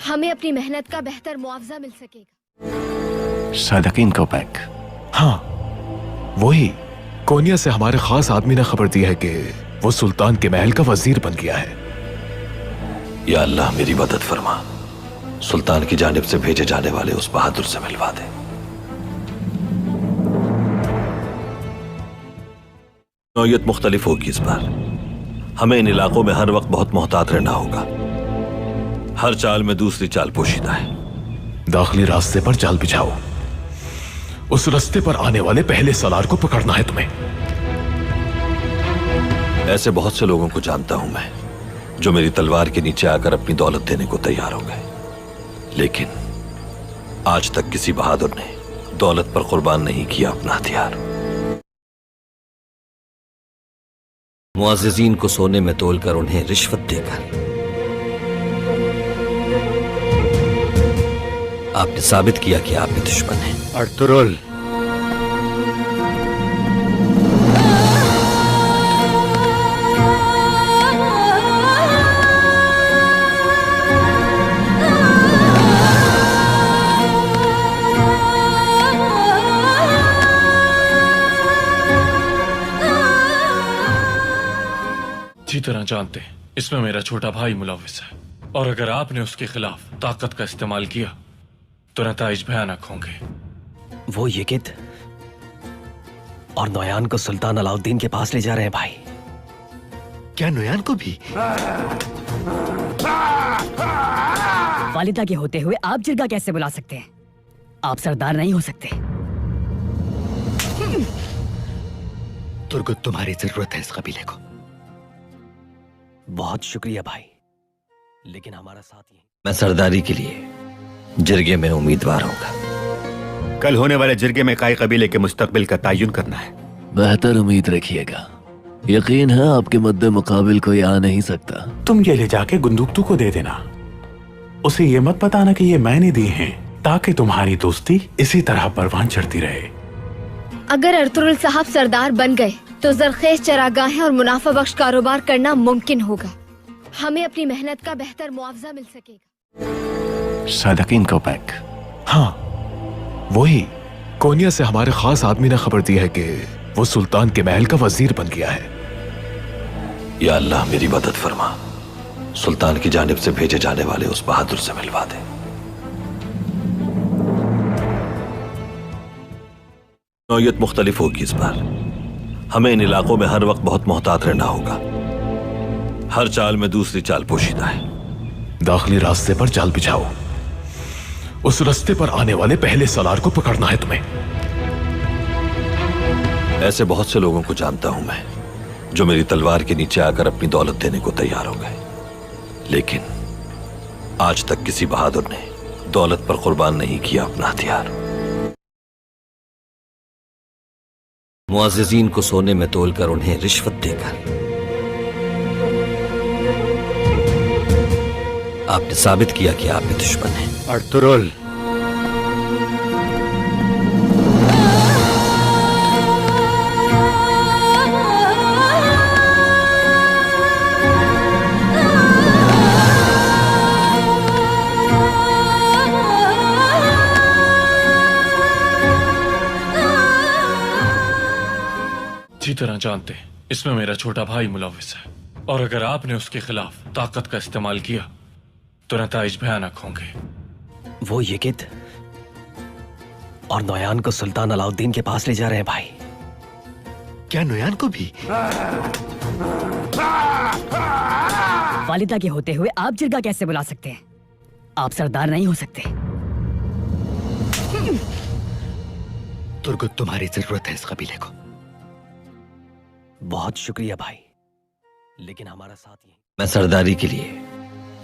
हमें अपनी मेहनत का बेहतर मुआवजा मिल सकेगा। सादकीन को पैक। हाँ, वही कोनिया से हमारे खास आदमी ने खबर दी है कि वो सुल्तान के महल का वजीर बन गया है। या अल्लाह मेरी मदद फरमा, सुल्तान की जानिब से भेजे जाने वाले उस बहादुर से मिलवा दे। नौयत मुख्तलिफ होगी इस बार। हमें इन इलाकों में हर वक्त बहुत मोहतात रहना होगा। हर चाल में दूसरी चाल पोशीदा है। दाखिली रास्ते पर जाल बिछाओ। उस रास्ते पर आने वाले पहले सलार को पकड़ना है तुम्हें। ऐसे बहुत से लोगों को जानता हूं मैं जो मेरी तलवार के नीचे आकर अपनी दौलत देने को तैयार हो गए, लेकिन आज तक किसी बहादुर ने दौलत पर कुर्बान नहीं किया अपना हथियार। मुआज़्ज़िज़ीन को सोने में तोलकर उन्हें रिश्वत देकर आपने साबित किया कि आप भी दुश्मन हैं। अर्तुरुल, अच्छी तरह जानते हैं इसमें मेरा छोटा भाई मुलव्विस है, और अगर आपने उसके खिलाफ ताकत का इस्तेमाल किया तो नताइज भयानक होंगे। वो येकिद और नोयान को सुल्तान अलाउद्दीन के पास ले जा रहे हैं भाई। क्या नोयान को भी? वालिदा के होते हुए आप जिरगा कैसे बुला सकते हैं? आप सरदार नहीं हो सकते। तुर्गुत, तुम्हारी जरूरत है इस कबीले को। बहुत शुक्रिया भाई, लेकिन हमारा साथ ही। मैं सरदारी के लिए जिरगे में उम्मीदवार होगा। कल होने वाले जिरगे में काई कबीले के मुस्तकबिल का तयन करना है। बेहतर उम्मीद रखिएगा। यकीन है आपके मद्दे मुकाबिल कोई आ नहीं सकता। तुम ये ले जाके गुंदुकतू को दे देना। उसे ये मत बताना कि ये मैंने दिए हैं, ताकि तुम्हारी दोस्ती इसी तरह परवान चढ़ती रहे। अगर अर्तुरुल साहब सरदार बन गए तो जरखेज चरागाहें और मुनाफा बख्श कारोबार करना मुमकिन होगा। हमें अपनी मेहनत का बेहतर मुआवजा मिल सकेगा। सादकीन को पैक। हाँ, वही कोनिया से हमारे खास आदमी ने खबर दी है कि वो सुल्तान के महल का वजीर बन गया है। या अल्लाह मेरी मदद फरमा, सुल्तान की जानिब से भेजे जाने वाले उस बहादुर से मिलवा दे। नौयत मुख्तलिफ होगी इस बार। हमें इन इलाकों में हर वक्त बहुत मोहतात रहना होगा। हर चाल में दूसरी चाल पोशीदा है। दाखिली रास्ते पर जाल बिछाओ। उस रास्ते पर आने वाले पहले सलार को पकड़ना है तुम्हें। ऐसे बहुत से लोगों को जानता हूं मैं जो मेरी तलवार के नीचे आकर अपनी दौलत देने को तैयार हो गए, लेकिन आज तक किसी बहादुर ने दौलत पर कुर्बान नहीं किया अपना हथियार। मुआज़्ज़िज़ीन को सोने में तोलकर उन्हें रिश्वत देकर आपने साबित किया कि आप भी दुश्मन हैं। अर्तुरुल, अच्छी तरह जानते हैं इसमें मेरा छोटा भाई मुलव्विस है, और अगर आपने उसके खिलाफ ताकत का इस्तेमाल किया तो नताइज भयानक होंगे। वो येकिद और नोयान को सुल्तान अलाउद्दीन के पास ले जा रहे हैं भाई। क्या नोयान को भी? वालिदा के होते हुए आप जिरगा कैसे बुला सकते हैं? आप सरदार नहीं हो सकते। तुर्गुत, तुम्हारी जरूरत है इस कबीले को। बहुत शुक्रिया भाई, लेकिन हमारा साथ ही। मैं सरदारी के लिए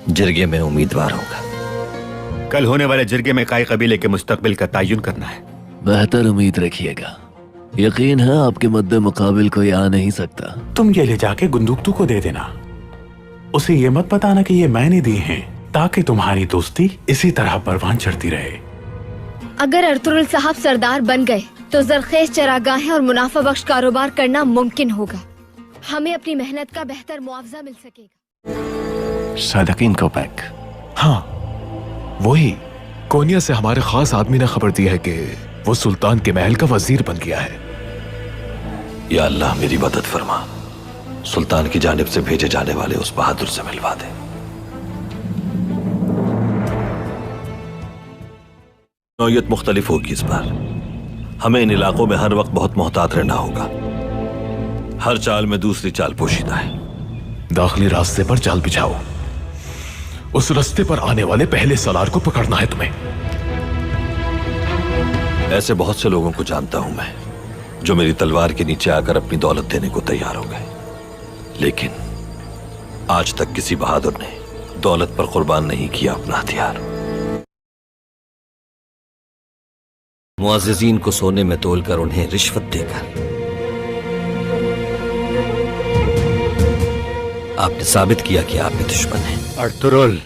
जिरगे में उम्मीदवार होगा। कल होने वाले जिरगे में काई कबीले के मुस्तकबिल का तयन करना है। बेहतर उम्मीद रखिएगा। यकीन है आपके मद्दे मुकाबिल कोई आ नहीं सकता। तुम ये ले जाके गुंदुकतू को दे देना। उसे ये मत बताना कि ये मैंने दिए हैं, ताकि तुम्हारी दोस्ती इसी तरह परवान चढ़ती रहे। अगर अर्तुरुल साहब सरदार बन गए तो जरखेज चरागाहें और मुनाफा बख्श कारोबार करना मुमकिन होगा। हमें अपनी मेहनत का बेहतर मुआवजा मिल सकेगा। सादकीन को पैक। हाँ, वही कोनिया से हमारे खास आदमी ने खबर दी है कि वो सुल्तान के महल का वजीर बन गया है। या अल्लाह मेरी मदद फरमा, सुल्तान की जानिब से भेजे जाने वाले उस बहादुर से मिलवा दे। नौयत मुख्तलिफ होगी इस बार। हमें इन इलाकों में हर वक्त बहुत मोहतात रहना होगा। हर चाल में दूसरी चाल पोशीदा है। दाखिली रास्ते पर जाल बिछाओ। उस रास्ते पर आने वाले पहले सलार को पकड़ना है तुम्हें। ऐसे बहुत से लोगों को जानता हूं मैं जो मेरी तलवार के नीचे आकर अपनी दौलत देने को तैयार हो गए, लेकिन आज तक किसी बहादुर ने दौलत पर कुर्बान नहीं किया अपना हथियार। मुअज़्ज़िज़ीन को सोने में तोलकर उन्हें रिश्वत देकर आपने साबित किया कि आप में दुश्मन हैं। अर्तुरुल,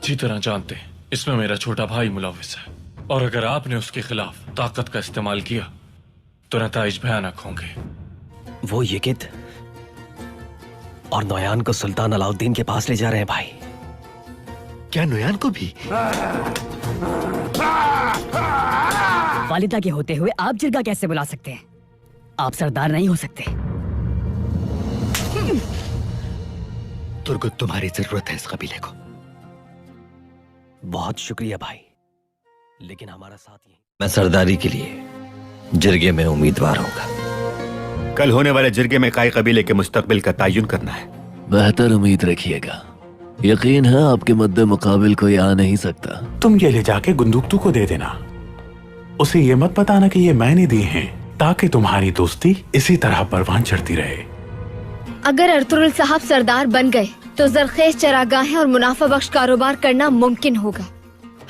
अच्छी तरह जानते हैं इसमें मेरा छोटा भाई मुलव्विस है, और अगर आपने उसके खिलाफ ताकत का इस्तेमाल किया तो नताइज भयानक होंगे। वो यकित और नोयान को सुल्तान अलाउद्दीन के पास ले जा रहे हैं भाई। क्या नोयान को भी? वालिदा के होते हुए आप जिरगा कैसे बुला सकते हैं? आप सरदार नहीं हो सकते। तुर्गुत, तुम्हारी जरूरत है इस कबीले को। बहुत शुक्रिया भाई, लेकिन हमारा साथ यही। मैं सरदारी के लिए जिरगे में उम्मीदवार होगा। कल होने वाले जिरगे में काई कबीले के मुस्तकबिल का तयन करना है। बेहतर उम्मीद रखिएगा। यकीन है आपके मद्दे मुकाबिल कोई आ नहीं सकता। तुम ये ले जाके गुंदुक्तू को दे देना। उसे ये मत बताना कि ये मैंने दी हैं, ताकि तुम्हारी दोस्ती इसी तरह परवान चढ़ती रहे। अगर अर्तुरुल साहब सरदार बन गए तो जरखेज चरागाहें और मुनाफा बख्श कारोबार करना मुमकिन होगा।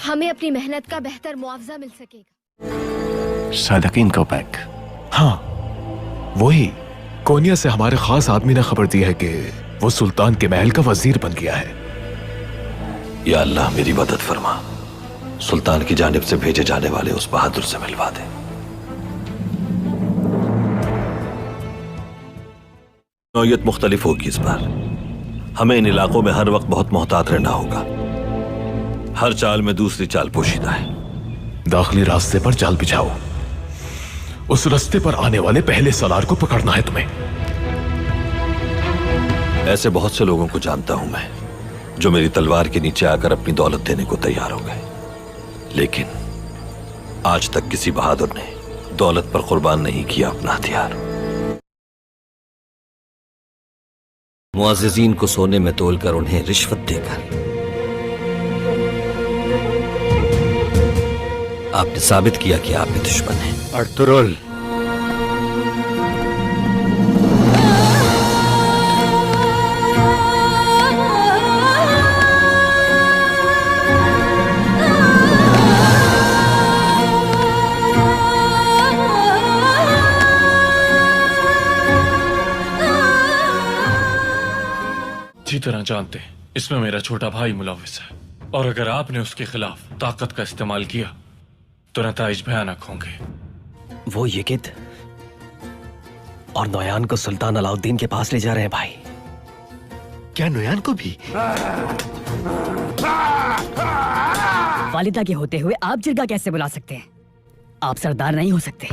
हमें अपनी मेहनत का बेहतर मुआवजा मिल सकेगा। सादकीन को पैक। हाँ, वही कोनिया से हमारे खास आदमी ने खबर दी है कि वो सुल्तान के महल का वजीर बन गया है। या अल्लाह मेरी मदद फरमा, सुल्तान की जानिब से भेजे जाने वाले उस बहादुर से मिलवा दे। नौयत मुख्तलिफ होगी इस बार। हमें इन इलाकों में हर वक्त बहुत मोहतात रहना होगा। हर चाल में दूसरी चाल पोशीदा है। दाखिली रास्ते पर जाल बिछाओ। उस रास्ते पर आने वाले पहले सलार को पकड़ना है तुम्हें। ऐसे बहुत से लोगों को जानता हूं मैं, जो मेरी तलवार के नीचे आकर अपनी दौलत देने को तैयार हो गए, लेकिन आज तक किसी बहादुर ने दौलत पर कुर्बान नहीं किया अपना हथियार। मुअज़्ज़िज़ीन को सोने में तोलकर उन्हें रिश्वत देकर आपने साबित किया कि आप में दुश्मन हैं। अर्तुरुल, अच्छी तरह जानते हैं इसमें मेरा छोटा भाई मुलव्विस है, और अगर आपने उसके खिलाफ ताकत का इस्तेमाल किया तो नताइज भयानक होंगे। वो यकित और नोयान को सुल्तान अलाउद्दीन के पास ले जा रहे हैं भाई। क्या नोयान को भी? वालिदा के होते हुए आप जिरगा कैसे बुला सकते हैं? आप सरदार नहीं हो सकते।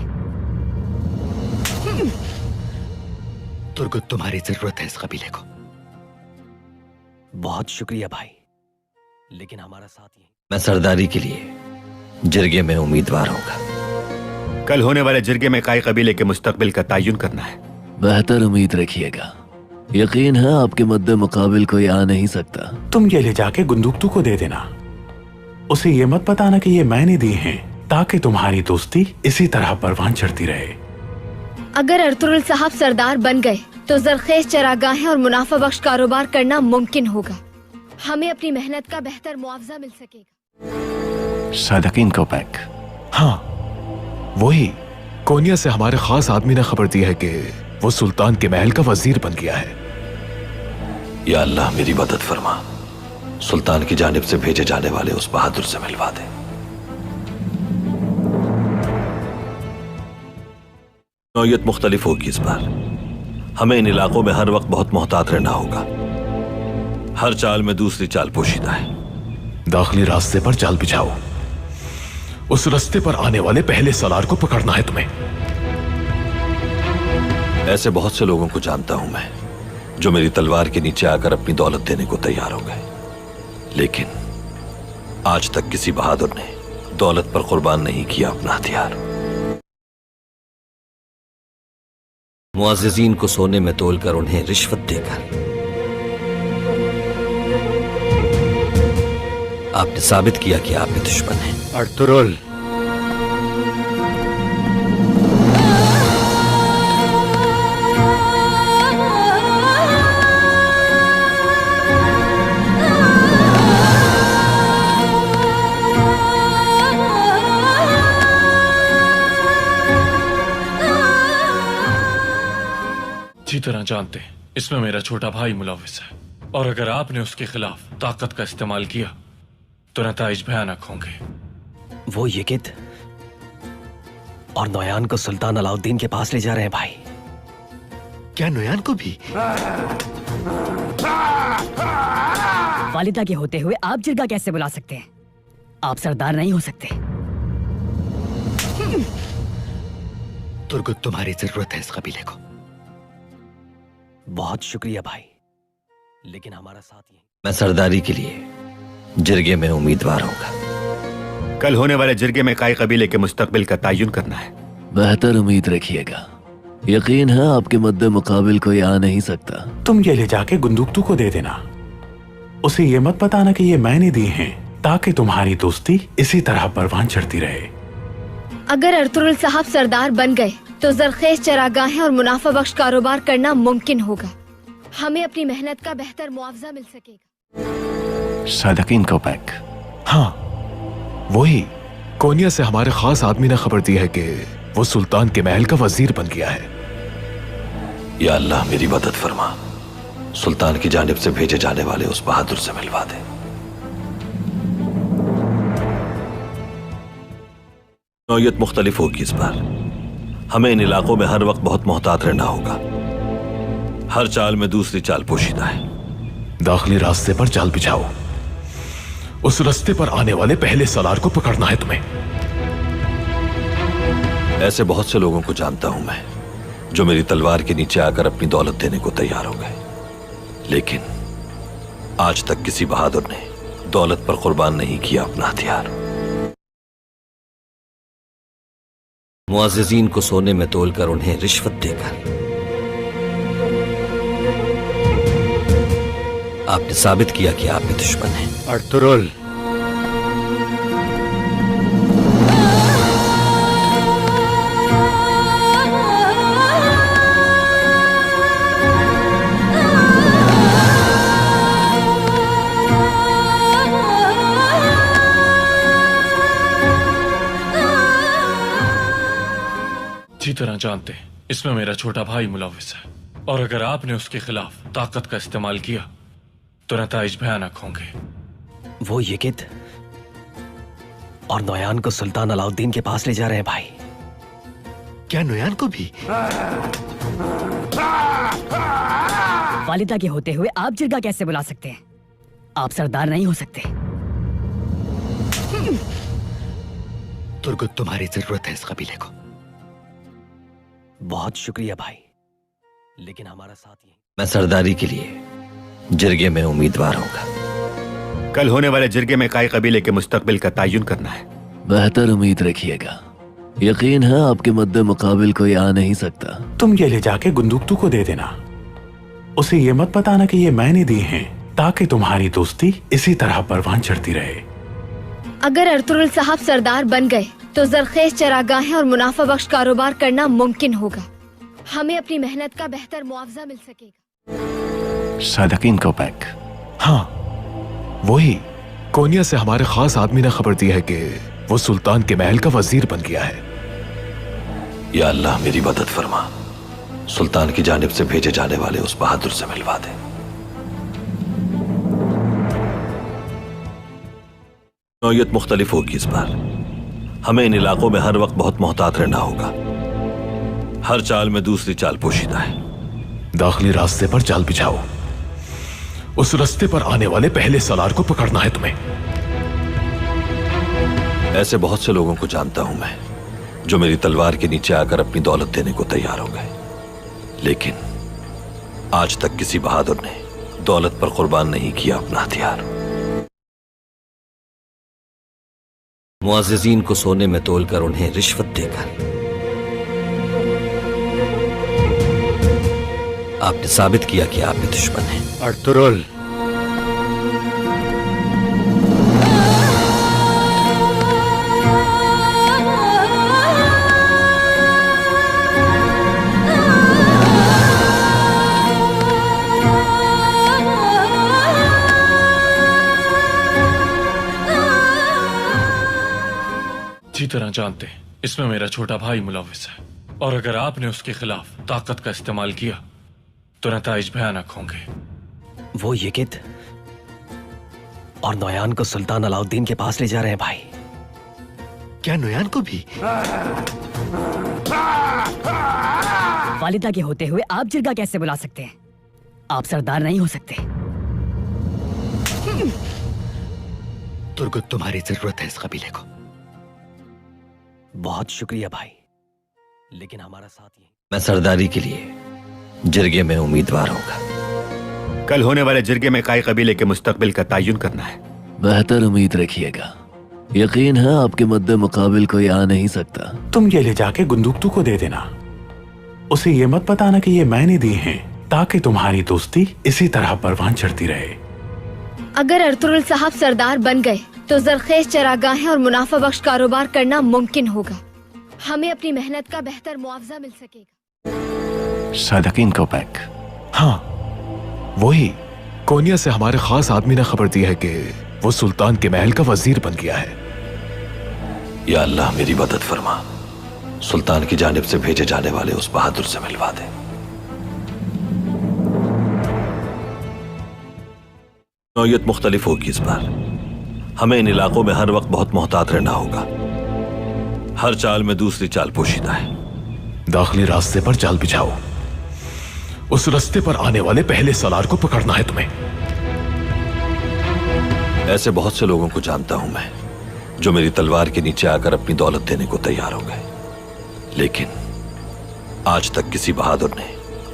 तुर्गुत, तुम्हारी जरूरत है इस कबीले को। बहुत शुक्रिया भाई, लेकिन हमारा साथ यही। मैं सरदारी के लिए जिरगे में उम्मीदवार होगा। कल होने वाले जिरगे में काई कबीले के मुस्तकबिल का तयन करना है। बेहतर उम्मीद रखिएगा। यकीन है आपके मद्दे मुकाबिल कोई आ नहीं सकता। तुम ये ले जाके गुंदुक्तू को दे देना। उसे ये मत बताना कि ये मैंने दी हैं, ताकि तुम्हारी दोस्ती इसी तरह परवान चढ़ती रहे। अगर अर्तुरुल साहब सरदार बन गए तो जरखेज चरागाहें और मुनाफा बख्श कारोबार करना मुमकिन होगा। हमें अपनी मेहनत का बेहतर मुआवजा मिल सकेगा। सादकीन को पैक। हाँ, वही कोनिया से हमारे खास आदमी ने खबर दी है कि वो सुल्तान के महल का वजीर बन गया है। या अल्लाह मेरी मदद फरमा, सुल्तान की जानिब से भेजे जाने वाले उस बहादुर से मिलवा दे। नौयत मुख्तलिफ होगी इस बार। हमें इन इलाकों में हर वक्त बहुत मोहतात रहना होगा। हर चाल में दूसरी चाल पोशीदा है। दाखिली रास्ते पर जाल बिछाओ। उस रास्ते पर आने वाले पहले सलार को पकड़ना है तुम्हें। ऐसे बहुत से लोगों को जानता हूं मैं, जो मेरी तलवार के नीचे आकर अपनी दौलत देने को तैयार हो गए, लेकिन आज तक किसी बहादुर ने दौलत पर कुर्बान नहीं किया अपना हथियार। मुअज़्ज़िज़ीन को सोने में तोलकर उन्हें रिश्वत देकर आपने साबित किया कि आप में दुश्मन हैं। अर्तुरुल, अच्छी तरह जानते हैं इसमें मेरा छोटा भाई मुलविस है, और अगर आपने उसके खिलाफ ताकत का इस्तेमाल किया तो नताइज भयानक होंगे। वो यकित और नोयान को सुल्तान अलाउद्दीन के पास ले जा रहे हैं भाई। क्या नोयान को भी? वालिदा के होते हुए आप जिरगा कैसे बुला सकते हैं? आप सरदार नहीं हो सकते। तुर्गुत, तुम्हारी जरूरत है इस कबीले को। बहुत शुक्रिया भाई, लेकिन हमारा साथ यही। मैं सरदारी के लिए जिरगे में उम्मीदवार होगा। कल होने वाले जिरगे में काई कबीले के मुस्तकबिल का तयन करना है। बेहतर उम्मीद रखिएगा। यकीन है आपके मद्दे मुकाबिल कोई आ नहीं सकता। तुम ये ले जाके गुंदुकतू को दे देना। उसे ये मत बताना कि ये मैंने दी हैं, ताकि तुम्हारी दोस्ती इसी तरह परवान चढ़ती रहे। अगर अर्तुरुल साहब सरदार बन गए तो जरखेज चरागाहें और मुनाफा बख्श कारोबार करना मुमकिन होगा। हमें अपनी मेहनत का बेहतर मुआवजा मिल सकेगा। सादकीन को पैक। हाँ, वही कोनिया से हमारे खास आदमी ने खबर दी है कि वो सुल्तान के महल का वजीर बन गया है। या अल्लाह मेरी मदद फरमा, सुल्तान की जानिब से भेजे जाने वाले उस बहादुर से मिलवा दे। नौयत मुख्तलिफ होगी इस बार। हमें इन इलाकों में हर वक्त बहुत मोहतात रहना होगा। हर चाल में दूसरी चाल पोशीदा है। दाखिली रास्ते पर जाल बिछाओ। उस रास्ते पर आने वाले पहले सलार को पकड़ना है तुम्हें। ऐसे बहुत से लोगों को जानता हूं मैं, जो मेरी तलवार के नीचे आकर अपनी दौलत देने को तैयार हो गए, लेकिन आज तक किसी बहादुर ने दौलत पर कुर्बान नहीं किया अपना हथियार। मुअज़्ज़िज़ीन को सोने में तोलकर उन्हें रिश्वत देकर आपने साबित किया कि आप में दुश्मन हैं। अर्तुरुल, अच्छी तरह जानते हैं इसमें मेरा छोटा भाई मुलविस है, और अगर आपने उसके खिलाफ ताकत का इस्तेमाल किया तो नताइज भयानक होंगे। वो यकित और नोयान को सुल्तान अलाउद्दीन के पास ले जा रहे हैं भाई। क्या नोयान को भी? वालिदा के होते हुए आप जिरगा कैसे बुला सकते हैं? आप सरदार नहीं हो सकते। तुर्गुत, तुम्हारी जरूरत है इस कबीले को। बहुत शुक्रिया भाई, लेकिन हमारा साथ यही। मैं सरदारी के लिए जिरगे में उम्मीदवार होगा। कल होने वाले जिरगे में काई कबीले के मुस्तकबिल का तयन करना है। बेहतर उम्मीद रखिएगा। यकीन है आपके मद्दे मुकाबिल कोई आ नहीं सकता। तुम ये ले जाके गुंदुकतू को दे देना। उसे ये मत बताना कि ये मैंने दी हैं, ताकि तुम्हारी दोस्ती इसी तरह परवान चढ़ती रहे। अगर अर्तुरुल साहब सरदार बन गए तो जरखेज चरागाहें और मुनाफा बख्श कारोबार करना मुमकिन होगा। हमें अपनी मेहनत का बेहतर मुआवजा मिल सकेगा। सादकीन को पैक। हाँ, वही कोनिया से हमारे खास आदमी ने खबर दी है कि वो सुल्तान के महल का वजीर बन गया है। या अल्लाह मेरी मदद फरमा, सुल्तान की जानिब से भेजे जाने वाले उस बहादुर से मिलवा दे। नौयत मुख्तलिफ होगी इस बार। हमें इन इलाकों में हर वक्त बहुत मोहतात रहना होगा। हर चाल में दूसरी चाल पोशीदा है। दाखिली रास्ते पर जाल बिछाओ। उस रास्ते पर आने वाले पहले सलार को पकड़ना है तुम्हें। ऐसे बहुत से लोगों को जानता हूं मैं, जो मेरी तलवार के नीचे आकर अपनी दौलत देने को तैयार हो गए, लेकिन आज तक किसी बहादुर ने दौलत पर कुर्बान नहीं किया अपना हथियार। मुअज़्ज़िज़ीन को सोने में तोलकर उन्हें रिश्वत देकर आपने साबित किया कि आप में दुश्मन हैं। अर्तुरुल, अच्छी तरह जानते हैं इसमें मेरा छोटा भाई मुलविस है, और अगर आपने उसके खिलाफ ताकत का इस्तेमाल किया तो नताइज भयानक होंगे। वो यकित और नोयान को सुल्तान अलाउद्दीन के पास ले जा रहे हैं भाई। क्या नोयान को भी? वालिदा के होते हुए आप जिरगा कैसे बुला सकते हैं? आप सरदार नहीं हो सकते। तुर्गुत, तुम्हारी जरूरत है इस कबीले को। बहुत शुक्रिया भाई, लेकिन हमारा साथ यही। मैं सरदारी के लिए जिरगे में उम्मीदवार होगा। कल होने वाले जिरगे में काई कबीले के मुस्तकबिल का तयन करना है। बेहतर उम्मीद रखिएगा। यकीन है आपके मद्दे मुकाबिल कोई आ नहीं सकता। तुम ये ले जाके गुंदुक्तू को दे देना। उसे ये मत बताना कि ये मैंने दिए हैं, ताकि तुम्हारी दोस्ती इसी तरह परवान चढ़ती रहे। अगर अर्तुरुल साहब सरदार बन गए तो जरखेज चरागाहें और मुनाफा बख्श कारोबार करना मुमकिन होगा। हमें अपनी मेहनत का बेहतर मुआवजा मिल सकेगा। सादकीन को पैक। हाँ, वही कोनिया से हमारे खास आदमी ने खबर दी है कि वो सुल्तान के महल का वजीर बन गया है। या अल्लाह मेरी मदद फरमा, सुल्तान की जानिब से भेजे जाने वाले उस बहादुर से मिलवा दे। नौयत मुख्तलिफ होगी इस बार। हमें इन इलाकों में हर वक्त बहुत मोहतात रहना होगा। हर चाल में दूसरी चाल पोशीदा है। दाखिली रास्ते पर जाल बिछाओ। उस रास्ते पर आने वाले पहले सलार को पकड़ना है तुम्हें। ऐसे बहुत से लोगों को जानता हूं मैं, जो मेरी तलवार के नीचे आकर अपनी दौलत देने को तैयार हो गए, लेकिन आज तक किसी बहादुर ने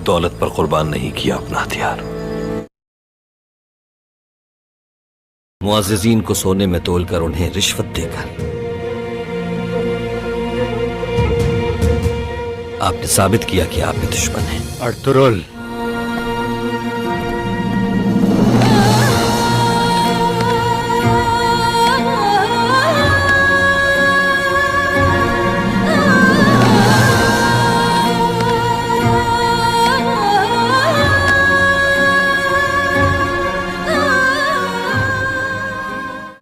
दौलत पर कुर्बान नहीं किया अपना हथियार। मुअज़्ज़िज़ीन को सोने में तोलकर उन्हें रिश्वत देकर आपने साबित किया कि आप में दुश्मन हैं। अर्तुरुल,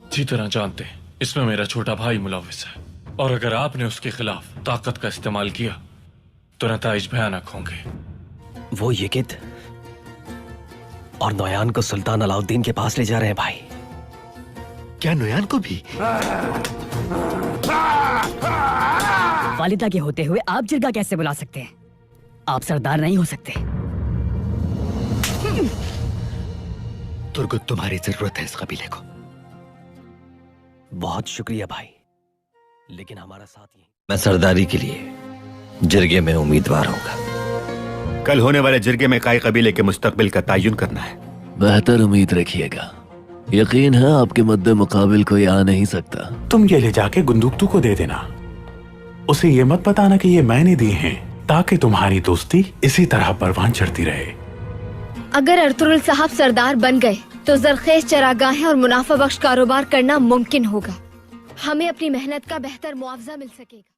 अच्छी तरह जानते हैं इसमें मेरा छोटा भाई मुलविस है, और अगर आपने उसके खिलाफ ताकत का इस्तेमाल किया तो नताइज भयानक होंगे। वो यकित और नोयान को सुल्तान अलाउद्दीन के पास ले जा रहे हैं भाई। क्या नोयान को भी? वालिदा के होते हुए आप जिरगा कैसे बुला सकते हैं? आप सरदार नहीं हो सकते। तुर्गुत, तुम्हारी जरूरत है इस कबीले को। बहुत शुक्रिया भाई, लेकिन हमारा साथ यही। मैं सरदारी के लिए जिरगे में उम्मीदवार होगा। कल होने वाले जिरगे में काई कबीले के मुस्तकबिल का तयन करना है। बेहतर उम्मीद रखिएगा। यकीन है आपके मद्दे मुकाबिल कोई आ नहीं सकता। तुम ये ले जाके गुंदुक्तू को दे देना। उसे ये मत बताना कि ये मैंने दिए हैं, ताकि तुम्हारी दोस्ती इसी तरह परवान चढ़ती रहे। अगर अर्तुरुल साहब सरदार बन गए तो जरखेज चरागाहें और मुनाफा बख्श कारोबार करना मुमकिन होगा। हमें अपनी मेहनत का बेहतर मुआवजा मिल सकेगा।